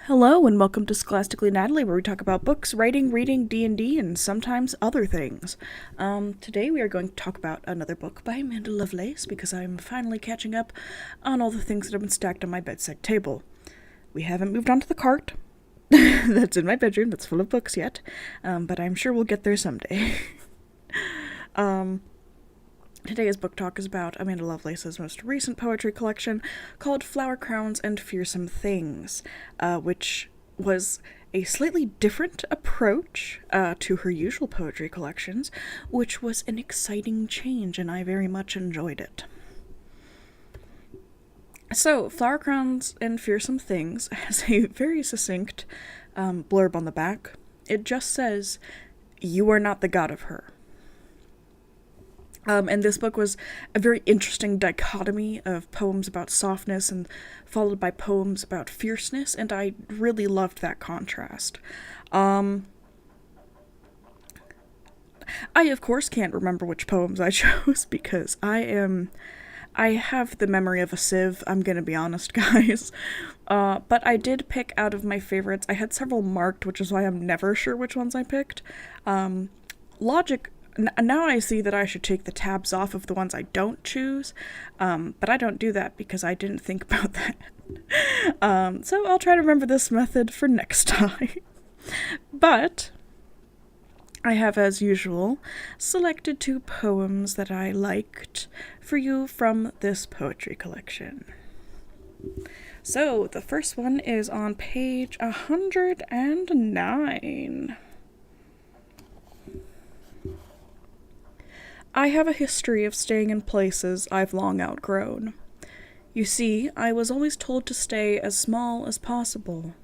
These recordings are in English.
Hello and welcome to Scholastically Natalie, where we talk about books, writing, reading, D&D, and sometimes other things. Today we are going to talk about another book by Amanda Lovelace, because I'm finally catching up on all the things that have been stacked on my bedside table. We haven't moved on to the cart that's in my bedroom that's full of books yet, but I'm sure we'll get there someday. Today's book talk is about Amanda Lovelace's most recent poetry collection called Flower Crowns and Fearsome Things, which was a slightly different approach to her usual poetry collections, which was an exciting change, and I very much enjoyed it. So, Flower Crowns and Fearsome Things has a very succinct blurb on the back. It just says, "You are not the god of her." And this book was a very interesting dichotomy of poems about softness and followed by poems about fierceness, and I really loved that contrast. I, of course, can't remember which poems I chose because I have the memory of a sieve, I'm gonna be honest, guys. But I did pick out of my favorites. I had several marked, which is why I'm never sure which ones I picked. Logic. Now I see that I should take the tabs off of the ones I don't choose, but I don't do that because I didn't think about that. So I'll try to remember this method for next time. But I have, as usual, selected 2 poems that I liked for you from this poetry collection. So the first one is on page 109. I have a history of staying in places I've long outgrown. You see, I was always told to stay as small as possible,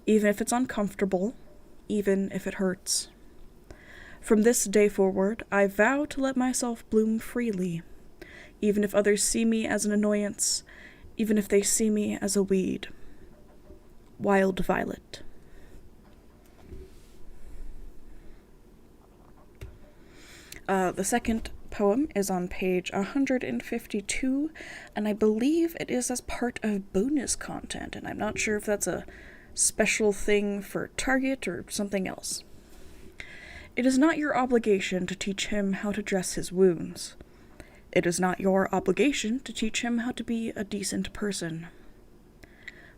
even if it's uncomfortable, even if it hurts. From this day forward, I vow to let myself bloom freely, even if others see me as an annoyance, even if they see me as a weed. Wild Violet. The second poem is on page 152, and I believe it is as part of bonus content, and I'm not sure if that's a special thing for Target or something else. It is not your obligation to teach him how to dress his wounds. It is not your obligation to teach him how to be a decent person.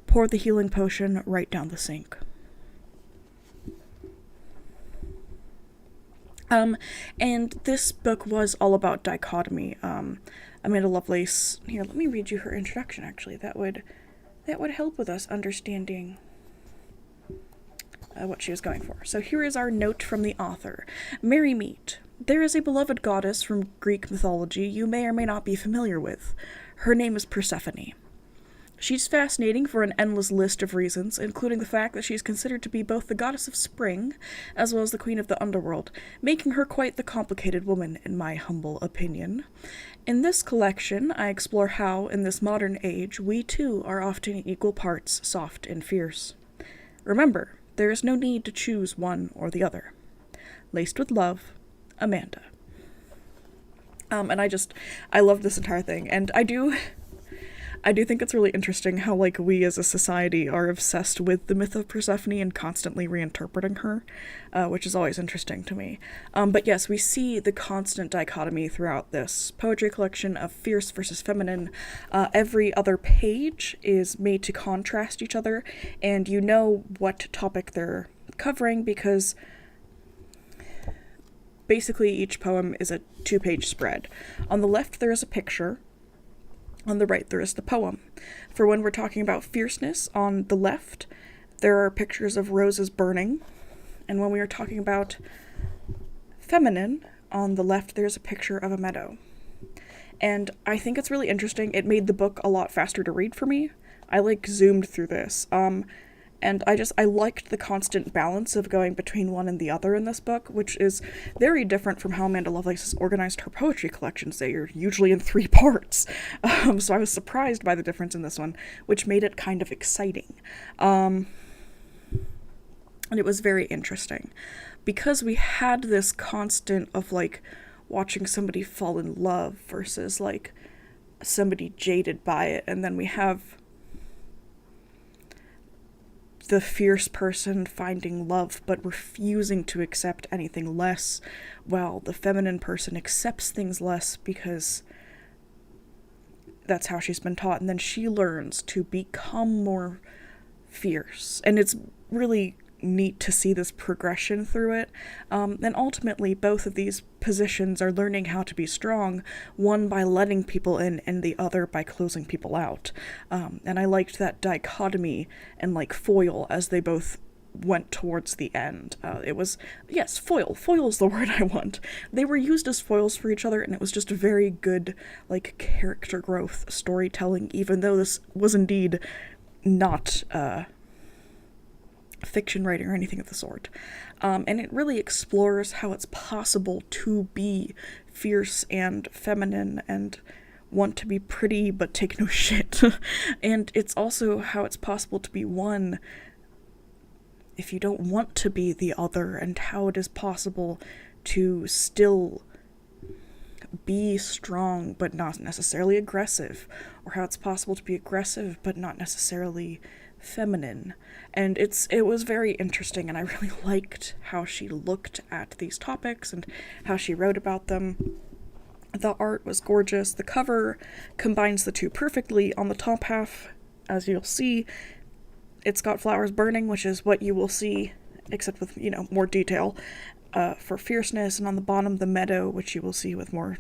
Pour the healing potion right down the sink. And this book was all about dichotomy. Amanda Lovelace, here, let me read you her introduction, actually. That would help with us understanding what she was going for. So here is our note from the author. Merry meet. There is a beloved goddess from Greek mythology you may or may not be familiar with. Her name is Persephone. She's fascinating for an endless list of reasons, including the fact that she's considered to be both the goddess of spring, as well as the queen of the underworld, making her quite the complicated woman, in my humble opinion. In this collection, I explore how, in this modern age, we too are often in equal parts soft and fierce. Remember, there is no need to choose one or the other. Laced with love, Amanda. And I love this entire thing, and I do think it's really interesting how, like, we as a society are obsessed with the myth of Persephone and constantly reinterpreting her, which is always interesting to me. But yes, we see the constant dichotomy throughout this poetry collection of fierce versus feminine. Every other page is made to contrast each other, and you know what topic they're covering because basically each poem is a 2-page spread. On the left, there is a picture. On the right, there is the poem. For when we're talking about fierceness, on the left, there are pictures of roses burning. And when we are talking about feminine, on the left, there's a picture of a meadow. And I think it's really interesting. It made the book a lot faster to read for me. I, zoomed through this. And I liked the constant balance of going between one and the other in this book, which is very different from how Amanda Lovelace has organized her poetry collections. They are usually in 3 parts. So I was surprised by the difference in this one, which made it kind of exciting. And it was very interesting. Because we had this constant of, watching somebody fall in love versus, somebody jaded by it, and then we have the fierce person finding love but refusing to accept anything less, while the feminine person accepts things less because that's how she's been taught, and then she learns to become more fierce. And it's really neat to see this progression through it. And ultimately, both of these positions are learning how to be strong, one by letting people in and the other by closing people out. And I liked that dichotomy and like foil as they both went towards the end. It was, yes, foil's the word I want. They were used as foils for each other, and it was just a very good like character growth storytelling, even though this was indeed not fiction writing or anything of the sort. And it really explores how it's possible to be fierce and feminine and want to be pretty but take no shit. And it's also how it's possible to be one if you don't want to be the other, and how it is possible to still be strong but not necessarily aggressive, or how it's possible to be aggressive but not necessarily feminine. And it was very interesting, and I really liked how she looked at these topics and how she wrote about them. The art was gorgeous. The cover combines the two perfectly. On the top half, as you'll see, it's got flowers burning, which is what you will see, except with, more detail, for fierceness, and on the bottom, the meadow, which you will see with more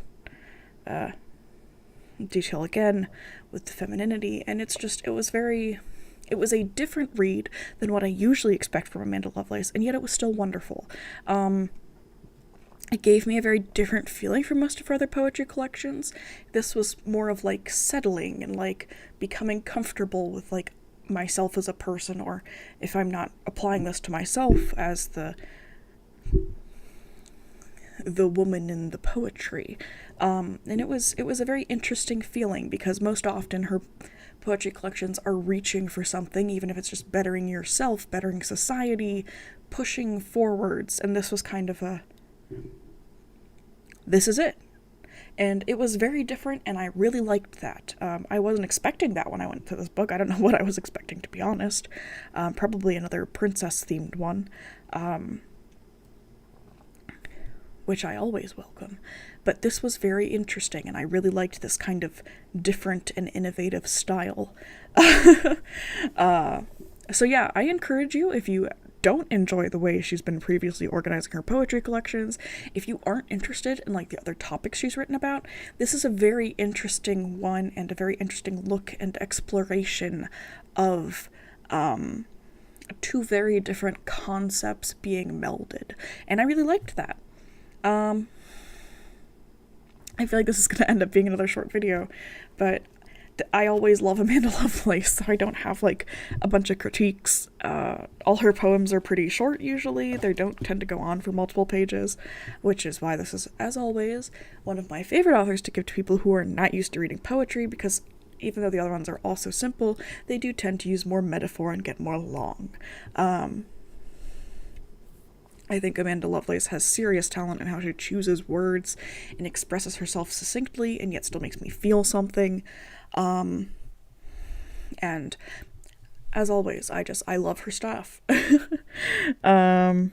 detail again, with the femininity. And it was a different read than what I usually expect from Amanda Lovelace, and yet it was still wonderful. It gave me a very different feeling from most of her other poetry collections. This was more of like settling and like becoming comfortable with like myself as a person, or if I'm not applying this to myself as the woman in the poetry. And it was a very interesting feeling, because most often her poetry collections are reaching for something, even if it's just bettering yourself, bettering society, pushing forwards, and this was kind of this is it. And it was very different, and I really liked that. I wasn't expecting that when I went to this book. I don't know what I was expecting, to be honest. Probably another princess-themed one, which I always welcome. But this was very interesting, and I really liked this kind of different and innovative style. So yeah, I encourage you, if you don't enjoy the way she's been previously organizing her poetry collections, if you aren't interested in like the other topics she's written about, this is a very interesting one, and a very interesting look and exploration of two very different concepts being melded, and I really liked that. I feel like this is going to end up being another short video, but I always love Amanda Lovelace, so I don't have like a bunch of critiques. All her poems are pretty short usually. They don't tend to go on for multiple pages, which is why this is, as always, one of my favorite authors to give to people who are not used to reading poetry, because even though the other ones are also simple, they do tend to use more metaphor and get more long. I think Amanda Lovelace has serious talent in how she chooses words and expresses herself succinctly and yet still makes me feel something. And as always, I love her stuff. And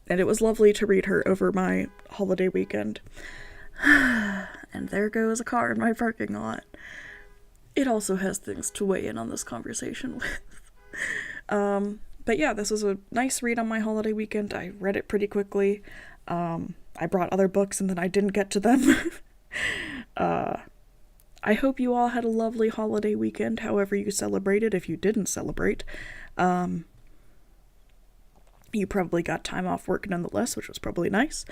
it was lovely to read her over my holiday weekend. And there goes a car in my parking lot. It also has things to weigh in on this conversation with. But yeah, this was a nice read on my holiday weekend. I read it pretty quickly. I brought other books and then I didn't get to them. I hope you all had a lovely holiday weekend, however you celebrated. If you didn't celebrate, you probably got time off work nonetheless, which was probably nice.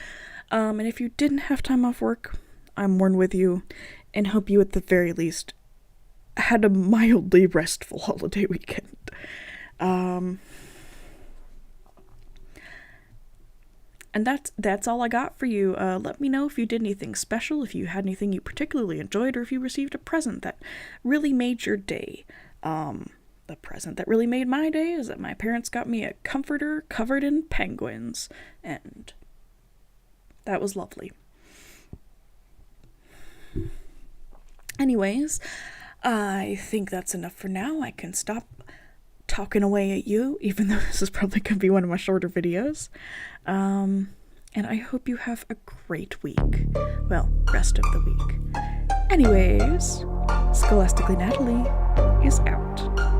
And if you didn't have time off work, I'm mourn with you and hope you at the very least had a mildly restful holiday weekend. And that's all I got for you. Let me know if you did anything special, if you had anything you particularly enjoyed, or if you received a present that really made your day. The present that really made my day is that my parents got me a comforter covered in penguins, and that was lovely. Anyways, I think that's enough for now. I can stop talking away at you, even though this is probably going to be one of my shorter videos. And I hope you have a great week. Well, rest of the week. Anyways, Scholastically Natalie is out.